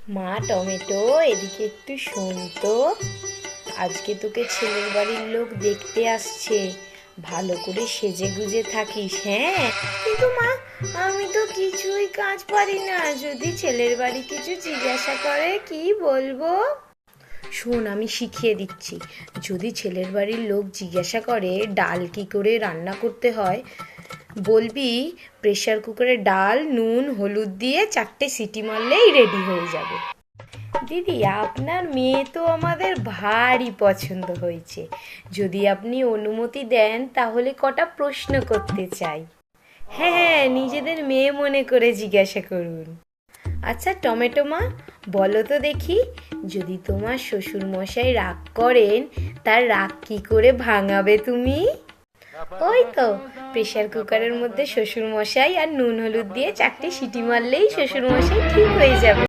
মা টমেটো, এদিকে একটু শোন তো। আজকে তোকে ছেলের বাড়ির লোক দেখতে আসছে। ভালো করে সেজে গুজে থাকিস, হ্যাঁ? কিন্তু মা, আমি তো কিছুই কাজ পারি না। যদি ছেলের বাড়ি কিছু জিজ্ঞাসা করে কি বলবো? শোন, আমি শিখিয়ে দিচ্ছি। যদি ছেলের বাড়ির লোক জিজ্ঞাসা করে ডাল কি করে রান্না করতে হয়, বলবি প্রেসার কুকারে ডাল নুন হলুদ দিয়ে 4টে সিটি মারলেই রেডি হয়ে যাবে। দিদি, আপনার মেয়ে তো আমাদের ভারী পছন্দ হয়েছে। যদি আপনি অনুমতি দেন তাহলে কটা প্রশ্ন করতে চাই। হ্যাঁ হ্যাঁ, নিজেদের মেয়ে মনে করে জিজ্ঞাসা করুন। আচ্ছা টমেটো মা, বলো তো দেখি, যদি তোমার শ্বশুর মশাই রাগ করেন, তার রাগ কি করে ভাঙাবে তুমি? ওই তো, প্রেসার কুকারের মধ্যে শ্বশুর মশাই আর নুন হলুদ দিয়ে 4টে সিটি মারলেই শ্বশুর মশাই ঠিক হয়ে যাবে।